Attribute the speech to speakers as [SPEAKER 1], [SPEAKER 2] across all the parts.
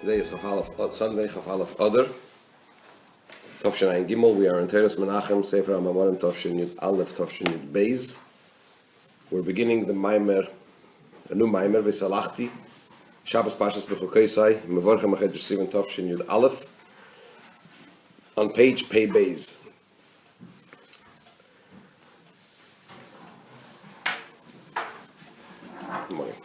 [SPEAKER 1] Today is Sunday, Chaf Aleph Adar, Tofshin Ayin Gimel. We are in Teres Menachem, Sefer HaMamorim, Tofshin Yud Aleph, Tofshin Yud Beis. We're beginning the Maimer, a new Maimer, Vhishalachti, Shabbos Pashas B'chukaysai, Mevorchem Ached Yosef, Tofshin Yud Aleph, on page Pei Beis. Good morning.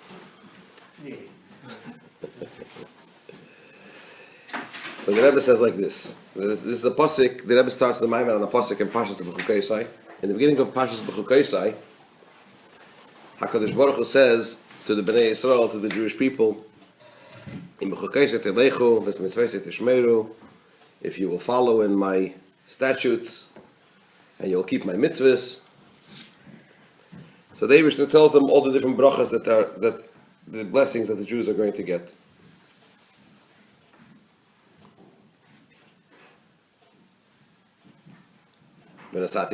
[SPEAKER 1] So the Rebbe says like this. This is a pasuk. The Rebbe starts the Maimer on the pasuk in Pashas B'chukaysai. In the beginning of Pashas B'chukaysai, HaKadosh Baruch Hu says to the Bnei Yisrael, to the Jewish people, "In B'chukaysai telechu, v'smitzvosai tishmeru." If you will follow in my statutes and you'll keep my mitzvahs. So the Eibishter tells them all the different brachas that the blessings that the Jews are going to get. I'll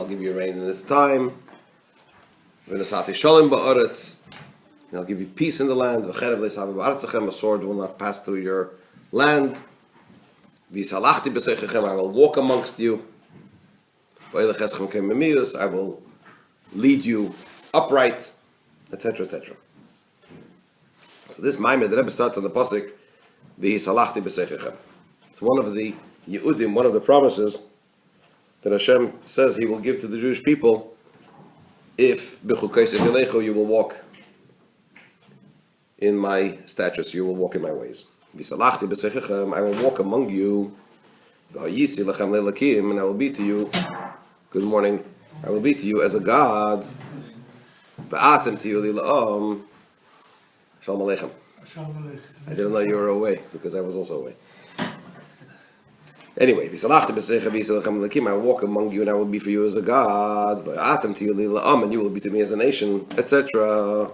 [SPEAKER 1] give you rain in its time. I'll give you peace in the land. A sword will not pass through your land. Vhishalachti, I will walk amongst you. I will lead you upright, etc., etc. So this Maimer, the Rebbe starts on the pasuk, Vhishalachti b'seichechem. It's one of the Yehudim, one of the promises that Hashem says He will give to the Jewish people if b'chukaysai telechu you will walk in my statutes, you will walk in my ways. Vhishalachti b'seichechem, I will walk among you. V'hayisi lechem le'elakim, and I will be to you. Good morning. I will be to you as a God. V'atem to you lila'am. Shalom aleichem. I didn't know you were away because I was also away. Anyway, I will walk among you and I will be for you as a God, and you will be to me as a nation, etc.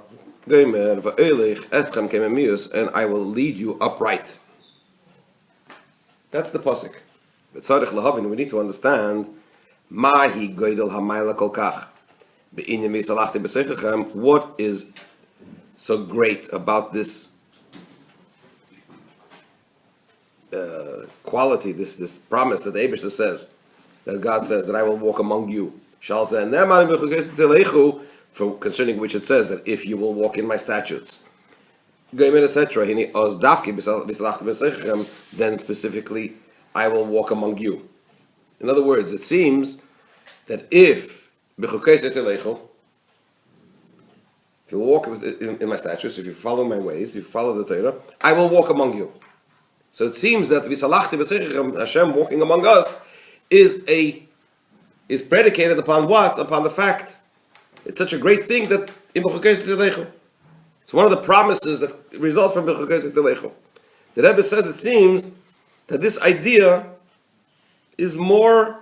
[SPEAKER 1] And I will lead you upright. That's the pasuk. We need to understand what is so great about this quality, this promise that the Eibishter says, that God says that I will walk among you. For concerning which it says that if you will walk in my statutes, etc. Then specifically, I will walk among you. In other words, it seems that if you walk in my statutes, if you follow my ways, if you follow the Torah, I will walk among you. So it seems that Vhishalachti b'seichechem, Hashem walking among us, is predicated upon what? Upon the fact it's such a great thing that in b'chukaysai telechu. It's one of the promises that result from b'chukaysai telechu. The Rebbe says it seems that this idea is more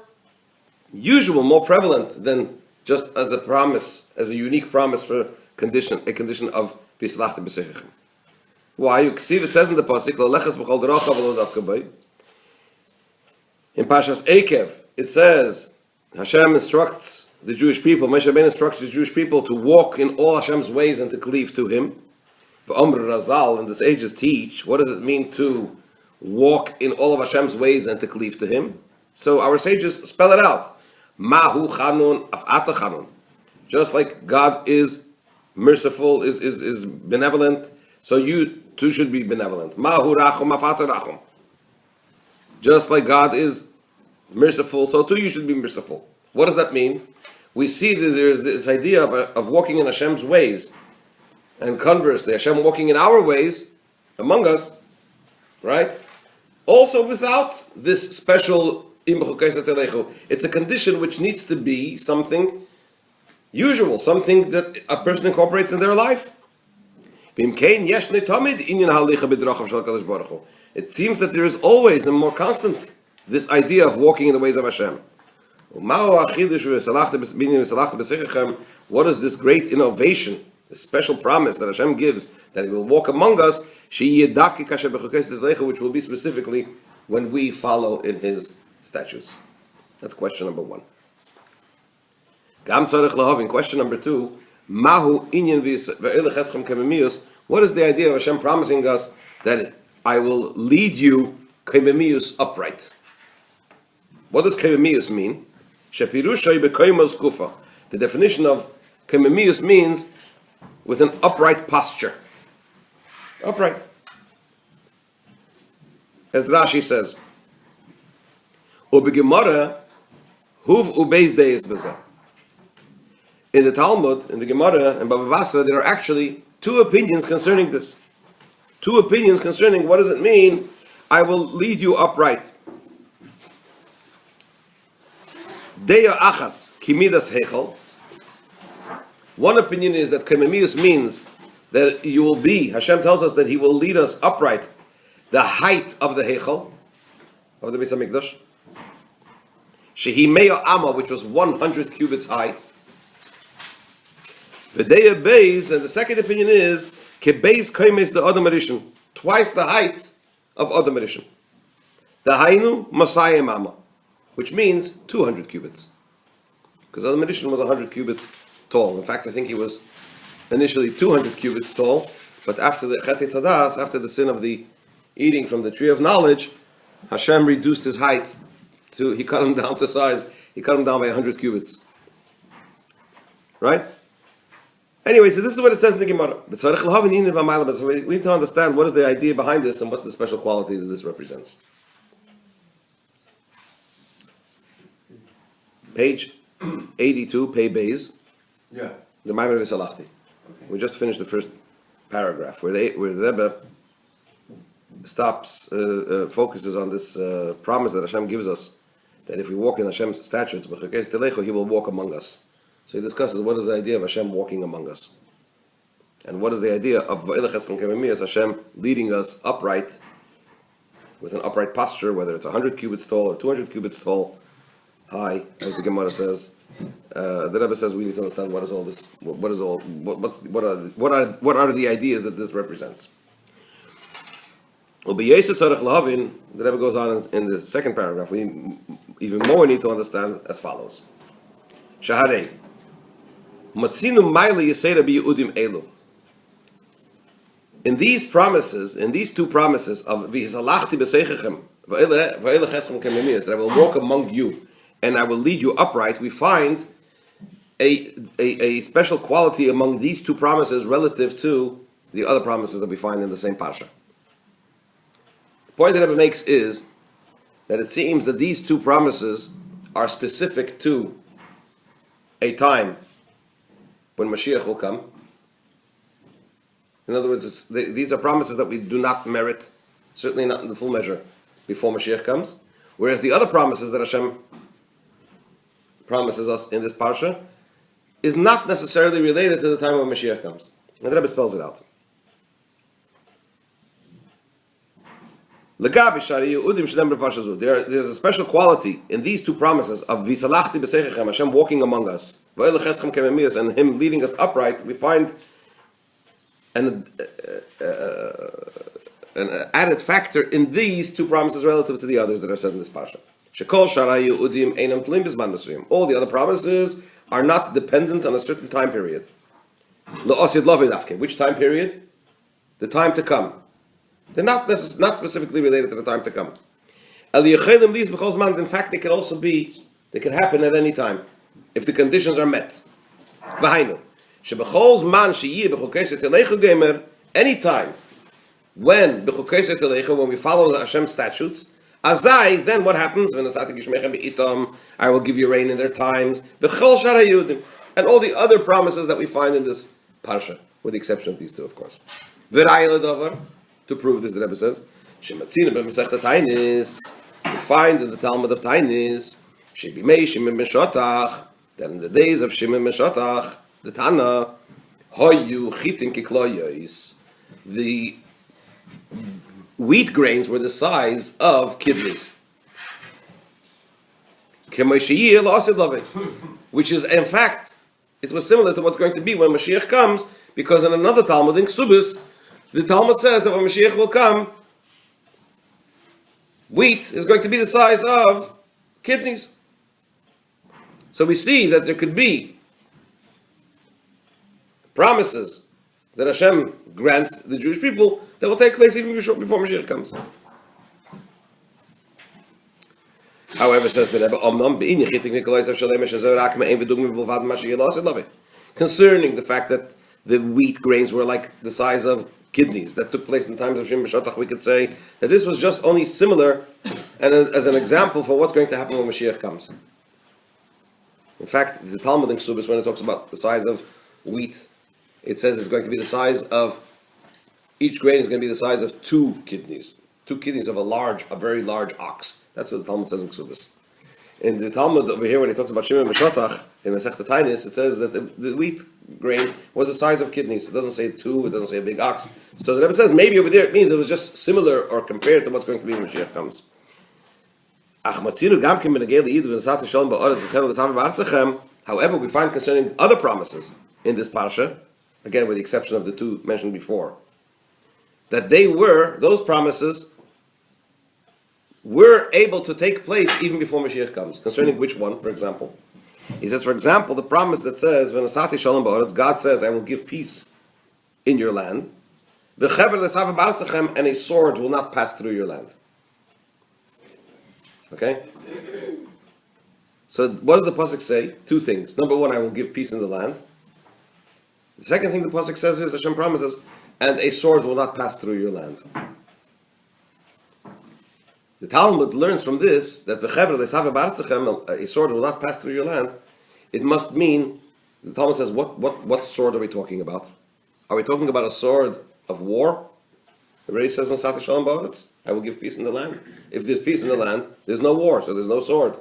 [SPEAKER 1] usual, more prevalent than just as a promise, as a unique promise for a condition of Vhishalachti b'seichechem. Why? You see, it says in the pasuk, in Pashas Eikev, it says Hashem instructs the Jewish people, Moshe Rabbeinu instructs the Jewish people to walk in all Hashem's ways and to cleave to Him. And the sages teach, what does it mean to walk in all of Hashem's ways and to cleave to Him? So our sages spell it out. Mahu chanun af'ata chanun. Just like God is merciful, is benevolent, so you too should be benevolent. Mahu rachum af'ata rachum. Just like God is merciful, so too you should be merciful. What does that mean? We see that there is this idea of walking in Hashem's ways, and conversely, Hashem walking in our ways among us, right? Also without this special im b'chukaysai telechu. It's a condition which needs to be something usual, something that a person incorporates in their life. It seems that there is always and more constant this idea of walking in the ways of Hashem. What is this great innovation, this special promise that Hashem gives, that He will walk among us, which will be specifically when we follow in His statutes? That's question number one. Question number two, Mahu inyan ve'elech eschem kememius. What is the idea of Hashem promising us that I will lead you kaimemius upright. What does kaimemius mean? Shepirushay bekoimos kufa. The definition of kaimemius means with an upright posture. Upright. As Rashi says, Ubegemara huv ubeis deis b'zeh. In the Talmud, in the Gemara, and Baba Basra, there are actually two opinions concerning this. Two opinions concerning what does it mean, I will lead you upright. Deya achas kimidas hechel. One opinion is that kaimemius means that you will be, Hashem tells us that He will lead us upright, the height of the hechel, of the Beis HaMikdash. Shehi meya amma, which was 100 cubits high. V'deya beis, and the second opinion is kebeis kaimes the Adam Rishon, twice the height of Adam Rishon. The hainu masayim amma, which means 200 cubits, because Adam Rishon was 100 cubits tall. In fact, I think he was initially 200 cubits tall, but after the Chet Tzadas, after the sin of the eating from the tree of knowledge, Hashem reduced his height to, He cut him down to size. He cut him down by 100 cubits. Right? Anyway, so this is what it says in the Gemara. So we need to understand what is the idea behind this and what's the special quality that this represents. Page 82, Pei Beis.
[SPEAKER 2] Yeah.
[SPEAKER 1] The Maimer of Vhishalachti. Okay. We just finished the first paragraph where the Rebbe stops, focuses on this promise that Hashem gives us, that if we walk in Hashem's statutes, He will walk among us. So he discusses what is the idea of Hashem walking among us, and what is the idea of Hashem leading us upright, with an upright posture, whether it's 100 cubits tall or 200 cubits tall, high, as the Gemara says. The Rebbe says we need to understand what is all this. What are the ideas that this represents? The Rebbe goes on in the second paragraph. We even more need to understand as follows. Shaharei. In these promises, in these two promises of Vhishalachti b'seichem that I will walk among you and I will lead you upright, we find a special quality among these two promises relative to the other promises that we find in the same parsha. The point that Rebbe makes is that it seems that these two promises are specific to a time when Mashiach will come. In other words, these are promises that we do not merit, certainly not in the full measure, before Mashiach comes. Whereas the other promises that Hashem promises us in this parsha is not necessarily related to the time when Mashiach comes. And the Rebbe spells it out. There's a special quality in these two promises of Vhishalachti b'seichem, Hashem walking among us, and Him leading us upright. We find an added factor in these two promises relative to the others that are said in this parsha. All the other promises are not dependent on a certain time period. Which time period? The time to come. They're not specifically related to the time to come. In fact, they can also be, they can happen at any time, if the conditions are met. Any time when we follow Hashem's statutes, then what happens? I will give you rain in their times. And all the other promises that we find in this parsha, with the exception of these two, of course. To prove this, the Rebbe says, we find in the Talmud of Tainis, that in the days of Shimon ben Shotach, the Tana, the wheat grains were the size of kidneys. Which is, in fact, it was similar to what's going to be when Mashiach comes, because in another Talmud, in Ksubis, the Talmud says that when Mashiach will come, wheat is going to be the size of kidneys. So we see that there could be promises that Hashem grants the Jewish people that will take place even before Mashiach comes. However, says the Rebbe, concerning the fact that the wheat grains were like the size of kidneys that took place in the times of Shem B'Shatach, we could say that this was just only similar and as an example for what's going to happen when Mashiach comes. In fact, the Talmud in Ksubis, when it talks about the size of wheat, it says it's going to be the size of, each grain is going to be the size of two kidneys of a very large ox. That's what the Talmud says in Ksubis. In the Talmud over here, when he talks about Shimon B'Shatach, in Masechta Tainis, it says that the wheat grain was the size of kidneys. It doesn't say two, it doesn't say a big ox. So the Rebbe says maybe over there it means it was just similar or compared to what's going to be when Mashiach comes. However, we find concerning other promises in this parasha, again with the exception of the two mentioned before, that those promises were able to take place even before Mashiach comes. Concerning which one, for example? He says, for example, the promise that says, God says, I will give peace in your land, and a sword will not pass through your land. Okay? So what does the pasuk say? Two things. Number one, I will give peace in the land. The second thing the pasuk says is, Hashem promises, and a sword will not pass through your land. The Talmud learns from this that a sword will not pass through your land. It must mean, the Talmud says, what sword are we talking about? Are we talking about a sword of war? It already says, I will give peace in the land. If there's peace in the land, there's no war, so there's no sword.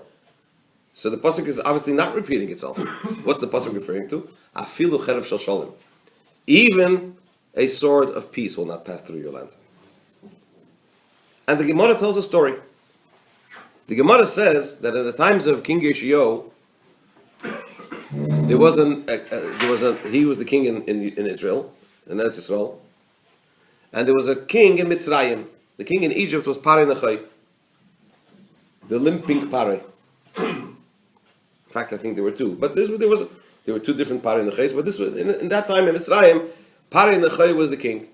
[SPEAKER 1] So the pasuk is obviously not repeating itself. What's the pasuk referring to? Afilu cherev shel shalom. Even a sword of peace will not pass through your land. And the Gemara tells a story. The Gemara says that in the times of King Shiur, he was the king in Israel, in Eretz Yisrael, and there was a king in Mitzrayim. The king in Egypt was Parei Nechai, the limping Parei. In fact, I think there were two, but there were two different Parei Nechais. But this was in that time in Mitzrayim, Parei Nechai was the king,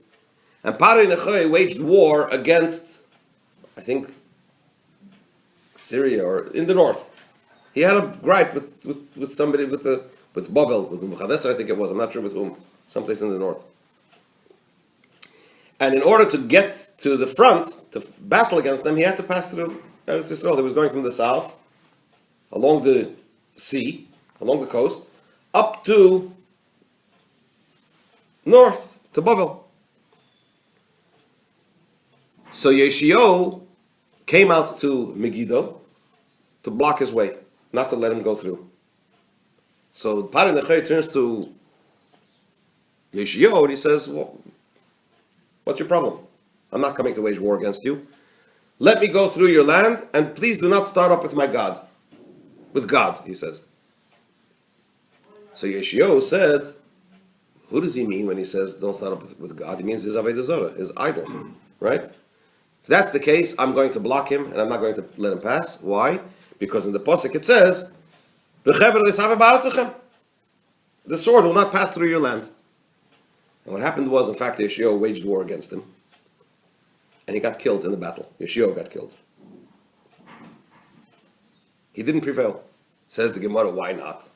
[SPEAKER 1] and Parei Nechai waged war against, I think, Syria or in the north. He had a gripe with somebody with Bavel, with Nebuchadnezzar, I think it was. I'm not sure with whom. Someplace in the north. And in order to get to the front to battle against them, he had to pass through Eretz Yisrael. He was going from the south, along the sea, along the coast, up to north to Bavel. So Yeshio came out to Megiddo to block his way, not to let him go through. So Parei Nechai turns to Yeshio and he says, well, what's your problem? I'm not coming to wage war against you. Let me go through your land, and please do not start up with my God. With God, he says. So Yeshio said, who does he mean when he says don't start up with God? He means his Avodah Zarah, his idol, right? If that's the case, I'm going to block him, and I'm not going to let him pass. Why? Because in the pasuk it says, the sword will not pass through your land. And what happened was, in fact, Yeshio waged war against him. And he got killed in the battle. Yeshio got killed. He didn't prevail. Says the Gemara, why not?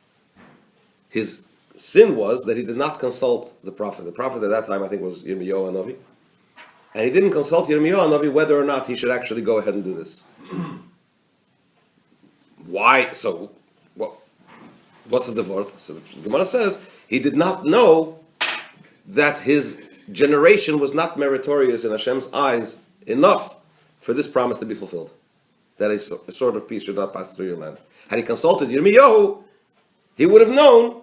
[SPEAKER 1] His sin was that he did not consult the prophet. The prophet at that time, I think, was Yirmiyahu Hanavi. And he didn't consult Yirmiyahu Hanavi whether or not he should actually go ahead and do this. Why? So, what's the word? So the Gemara says, he did not know that his generation was not meritorious in Hashem's eyes enough for this promise to be fulfilled. That a sword of peace should not pass through your land. Had he consulted Yirmiyahu, he would have known,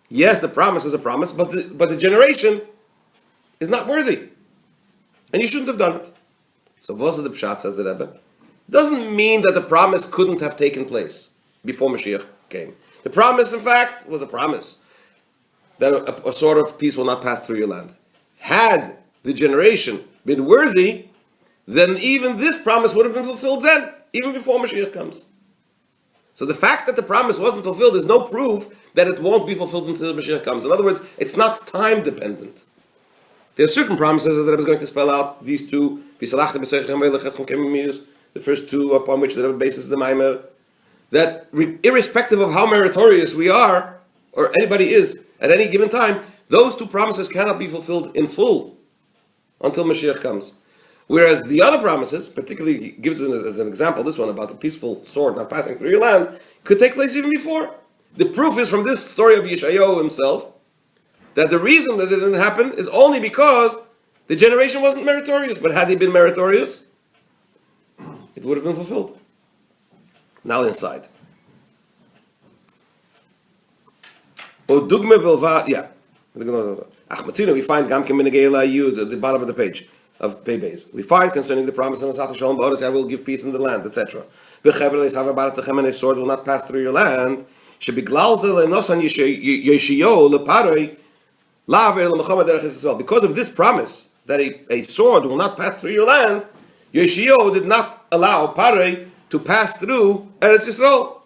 [SPEAKER 1] yes, the promise is a promise, but the generation is not worthy. And you shouldn't have done it. So Vos the Pshat, says the Rebbe, doesn't mean that the promise couldn't have taken place before Mashiach came. The promise, in fact, was a promise that a sword of peace will not pass through your land. Had the generation been worthy, then even this promise would have been fulfilled then, even before Mashiach comes. So the fact that the promise wasn't fulfilled is no proof that it won't be fulfilled until Mashiach comes. In other words, it's not time dependent. There are certain promises that I was going to spell out. These two, the first two upon which the Rebbe bases the Maimer, that irrespective of how meritorious we are, or anybody is, at any given time, those two promises cannot be fulfilled in full until Mashiach comes. Whereas the other promises, particularly he gives it as an example, this one about the peaceful sword not passing through your land, could take place even before. The proof is from this story of Yeshayahu himself, that the reason that it didn't happen is only because the generation wasn't meritorious. But had they been meritorious, it would have been fulfilled. Now inside. Yeah. We find at the bottom of the page of Pebez. We find concerning the promise of Asat Shalom Ba'oretz, I will give peace in the land, etc. The sword will not pass through your land. Because of this promise that a sword will not pass through your land, Yeshayahu did not allow Paroi to pass through Eretz Yisrael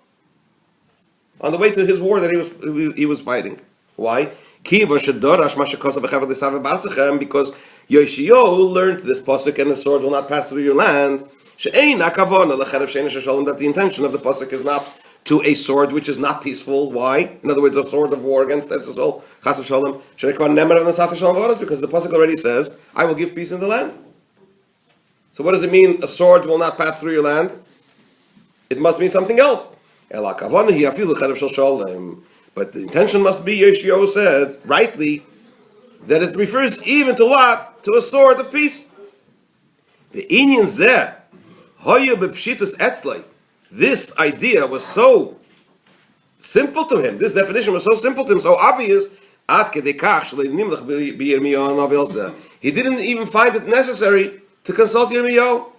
[SPEAKER 1] on the way to his war that he was fighting. Why? Because Yeshayahu learned this pasuk, and the sword will not pass through your land. That the intention of the pasuk is not to a sword which is not peaceful. Why? In other words, a sword of war against Eretz Yisrael, Chas v'Shalom, because the pasuk already says, "I will give peace in the land." So, what does it mean? A sword will not pass through your land. It must mean something else. But the intention must be, Yeshayahu said rightly, that it refers even to what? To a sword of peace. The inyan zeh hoya b'pshitus etzlai. This idea was so simple to him. This definition was so simple to him, so obvious. He didn't even find it necessary to consult Yirmiyahu.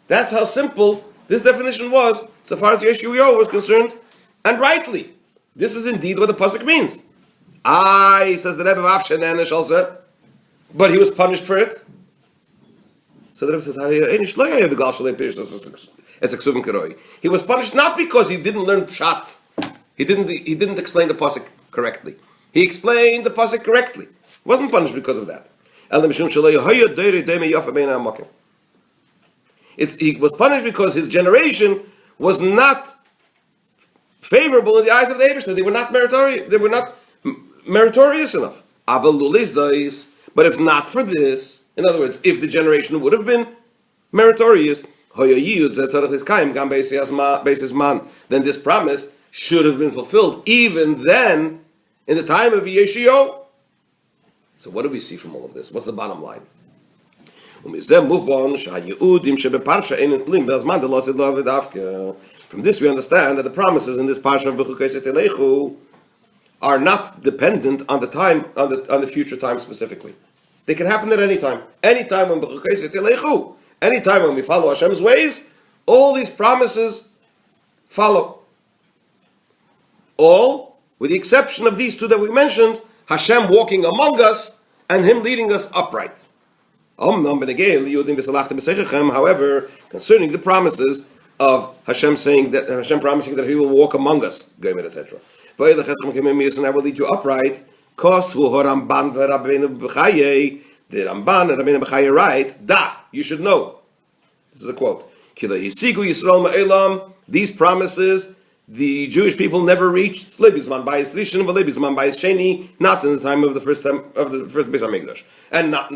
[SPEAKER 1] That's how simple this definition was, so far as Yeshayahu was concerned, and rightly. This is indeed what the pasuk means. Says the Rebbe, but he was punished for it. So the Rebbe says, he was punished not because he didn't learn pshat. He didn't explain the pasuk correctly. He explained the pasuk correctly. He wasn't punished because of that. He was punished because his generation was not favorable in the eyes of the Eibishter. They were not meritorious. They were not meritorious enough. But if not for this, in other words, if the generation would have been meritorious, then this promise should have been fulfilled even then, in the time of Yeshayahu. So what do we see from all of this? What's the bottom line? From this we understand that the promises in this parsha of B'chukei Telechu are not dependent on the time, on the future time specifically. They can happen at any time. Any time when B'chukei Telechu, any time when we follow Hashem's ways, all these promises follow. All, with the exception of these two that we mentioned, Hashem walking among us and Him leading us upright. However, concerning the promises of Hashem saying that Hashem promising that He will walk among us, etc. And I will lead you upright. The Ramban and Rabbeinu B'chaya write, you should know. This is a quote. These promises the Jewish people never reached not in the time of the first Beis Hamikdash, and not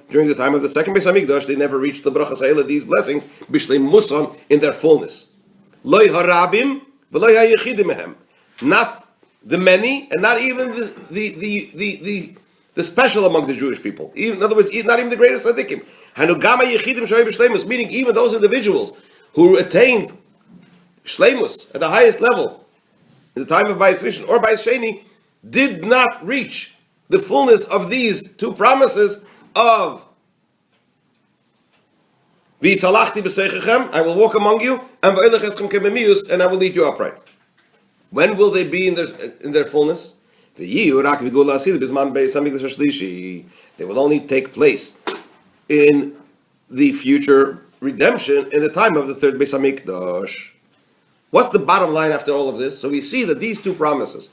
[SPEAKER 1] during the time of the second Beis Hamikdash. They never reached the brachas ha'ela, these blessings, bishlei musan, in their fullness. Loi harabim v'loi hayechidim mehem, not the many, and not even the special among the Jewish people. In other words, not even the greatest tzaddikim. Hanugama yechidim shoy b'shleimus, meaning even those individuals who attained Shleimus at the highest level in the time of Bayis Rishon or Bayis Sheni did not reach the fullness of these two promises of Vhishalachti b'seichechem, I will walk among you, and v'elech eschem kememius, and I will lead you upright. When will they be in their fullness? They will only take place in the future redemption in the time of the third Beis Hamikdash. What's the bottom line after all of this? So we see that these two promises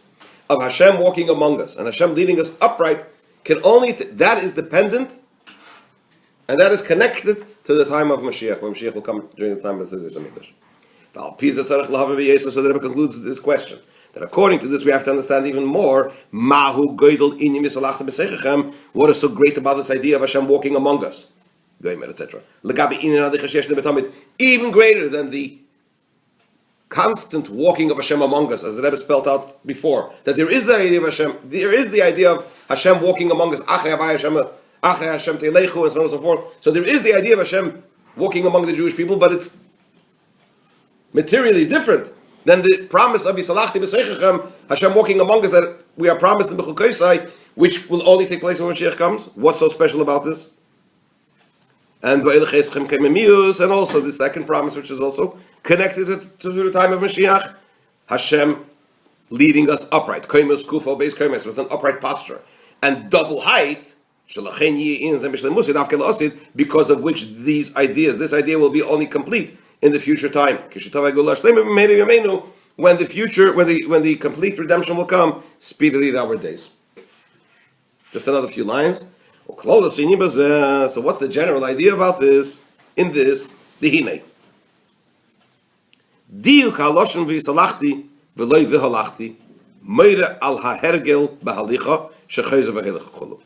[SPEAKER 1] of Hashem walking among us and Hashem leading us upright can only that is dependent, and that is connected to the time of Mashiach, when Mashiach will come during the time of the Beis Hamikdash. So the Rebbe concludes this question, that according to this we have to understand even more what is so great about this idea of Hashem walking among us, etc. Even greater than the constant walking of Hashem among us, as the Rebbe spelled out before, that there is the idea of Hashem, there is the idea of Hashem walking among us, Achrei Hashem Teilechu, and so on and so forth. So there is the idea of Hashem walking among the Jewish people, but it's materially different than the promise of Vhishalachti b'seichechem, Hashem walking among us, that we are promised in Bechukei Sai, which will only take place when Mashiach comes. What's so special about this? And also the second promise, which is also connected to the time of Mashiach, Hashem leading us upright, with an upright posture and double height, because of which this idea will be only complete in the future time. When the complete redemption will come, speedily in our days. Just another few lines. So what's the general idea about this? In this, the Hine. Diuk haloshen v'Vhishalachti v'loy v'Halachti meire al hahergel b'halicha shechayze v'helicha cholu.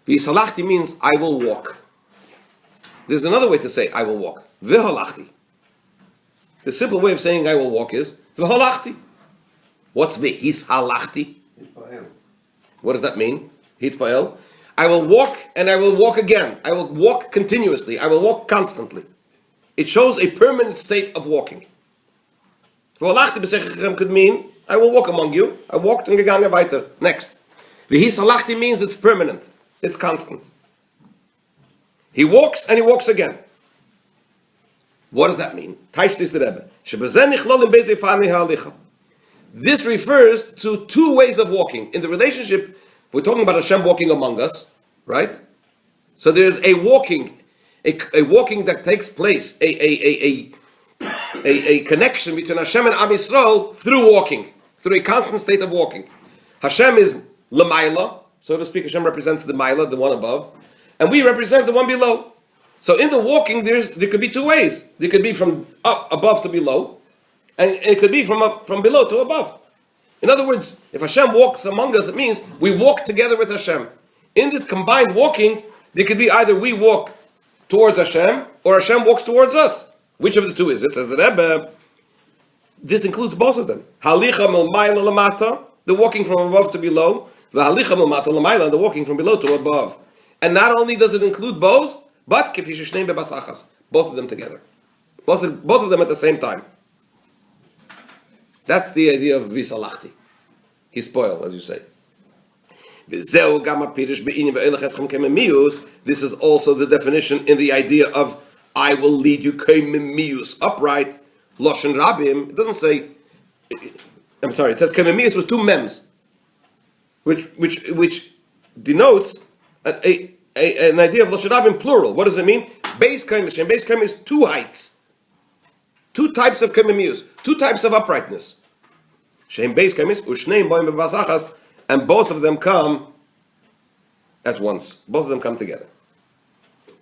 [SPEAKER 1] V'Hishalachti means I will walk. There's another way to say I will walk. V'Halachti. The simple way of saying I will walk is V'Halachti. What's V'Hishalachti? What does that mean? Hitpael. I will walk and I will walk again. I will walk continuously. I will walk constantly. It shows a permanent state of walking. V'Halachti b'seichechem could mean I will walk among you. I walked and gegangen weiter. Next. V'Hishalachti means it's permanent. It's constant. He walks and he walks again. What does that mean? This refers to two ways of walking. In the relationship, we're talking about Hashem walking among us, right? So there's a walking that takes place, a connection between Hashem and Am Yisrael through walking, through a constant state of walking. Hashem is Lamaila, so to speak. Hashem represents the Maila, the one above, and we represent the one below. So in the walking, there could be two ways. There could be from up above to below, and it could be from below to above. In other words, if Hashem walks among us, it means we walk together with Hashem. In this combined walking, there could be either we walk towards Hashem or Hashem walks towards us. Which of the two is it? Says the Rebbe. This includes both of them. Halicha milmayla lamata, the walking from above to below. V'halicha milmata lamayla, the walking from below to above. And not only does it include both, but both of them together. Both of them at the same time. That's the idea of Vhishalachti. He's spoiled, as you say. This is also the definition in the idea of I will lead you upright. Loshen Rabim. It doesn't say. I'm sorry. It says kememius with two mems, which denotes an idea of Loshen Rabim plural. What does it mean? Beis kemish. And beis kemish is two heights, two types of kememius, two types of uprightness. Shem beis kemish ushneim boim bebasachas, and both of them come at once. Both of them come together.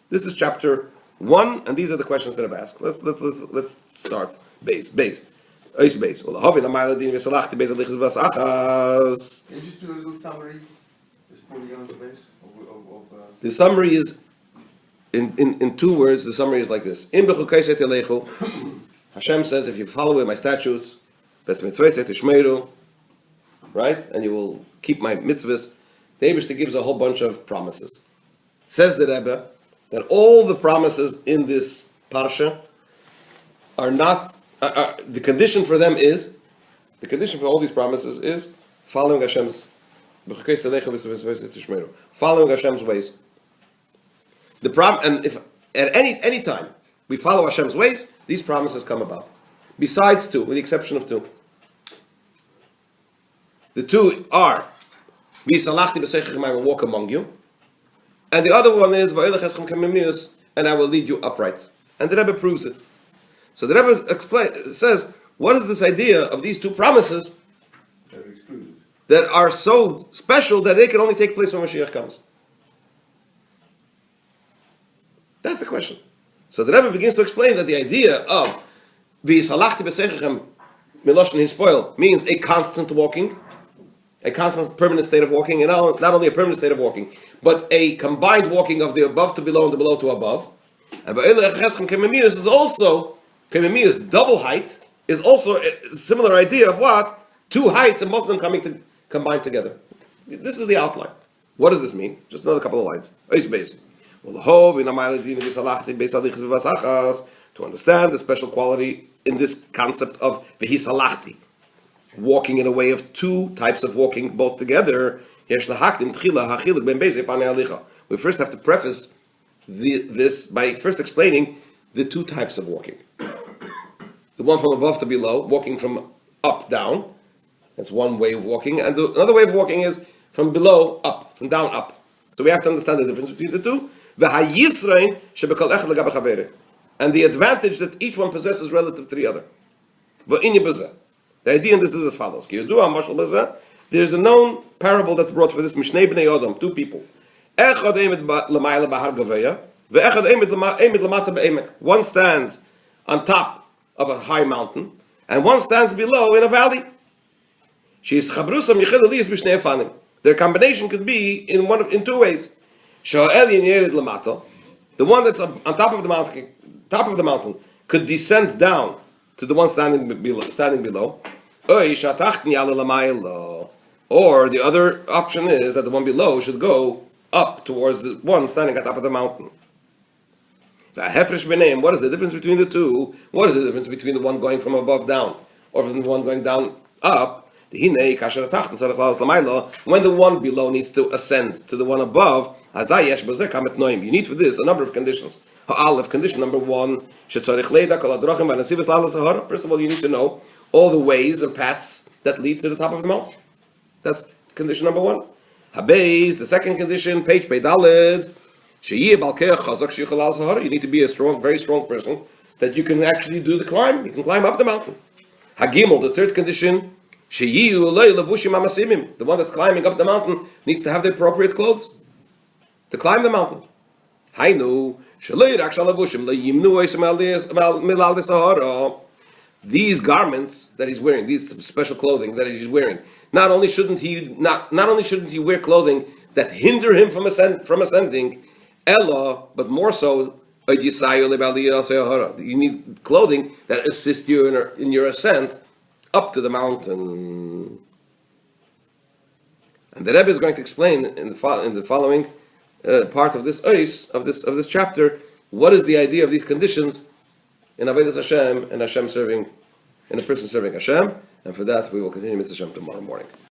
[SPEAKER 1] This is chapter 1, and these are the questions that I've asked. Let's start. Beis. Eis beis. Well, Havi Namayla Din Vhishalachti Beis Alichas Basachas.
[SPEAKER 2] Can you just do a little summary before we go into base?
[SPEAKER 1] The summary is in 2 words. The summary is like this: In Bechukei Telechu, Hashem says, if you follow my statutes, right, and you will keep my mitzvahs, the Eibishter gives a whole bunch of promises. Says the Rebbe that all the promises in this parsha are not. The condition for them is, the condition for all these promises is following Hashem's, following Hashem's ways. And if at any time we follow Hashem's ways, these promises come about. Besides 2, with the exception of 2. The 2 are V'Hishalachti b'seichechem, I will walk among you, and the other one is V'Elech kememius, and I will lead you upright. And the Rebbe proves it. So the Rebbe says, what is this idea of these 2 promises that are so special that they can only take place when Mashiach comes? That's the question. So the Rebbe begins to explain that the idea of Vhishalachti b'seichechem miloshin hispoil means a constant walking, a constant permanent state of walking, and not only a permanent state of walking, but a combined walking of the above to below and the below to above. And Kememius is also, Kememius double height, is also a similar idea of what? Two heights and both of them combined together. This is the outline. What does this mean? Just another couple of lines. To understand the special quality in this concept of Vhishalachti, walking in a way of two types of walking both together. We first have to preface this by first explaining the two types of walking. The one from above to below, walking from up down. That's one way of walking. And another way of walking is from below up, from down up. So we have to understand the difference between the two. And the advantage that each one possesses relative to the other. The idea in this is as follows. There is a known parable that's brought for this. Mishnei b'nei Adam, two people. One stands on top of a high mountain, and one stands below in a valley. Their combination could be in two ways. The one that's on top of the mountain could descend down to the one standing below. Or the other option is that the one below should go up towards the one standing on top of the mountain. What is the difference between the two? What is the difference between the one going from above down or from the one going down up? When the one below needs to ascend to the one above, you need for this a number of conditions. Condition number one, first of all, you need to know all the ways and paths that lead to the top of the mountain. That's condition number one. The second condition, page Peidalid, you need to be a strong, very strong person that you can actually do the climb. You can climb up the mountain. The third condition, the one that's climbing up the mountain needs to have the appropriate clothes to climb the mountain. These garments that he's wearing, these special clothing that he's wearing, not only shouldn't he wear clothing that hinder him from ascending, but more so, you need clothing that assist you in your ascent up to the mountain. And the Rebbe is going to explain in the following part of this this chapter, what is the idea of these conditions in Avodas Hashem and Hashem serving, in a person serving Hashem. And for that we will continue with Hashem tomorrow morning.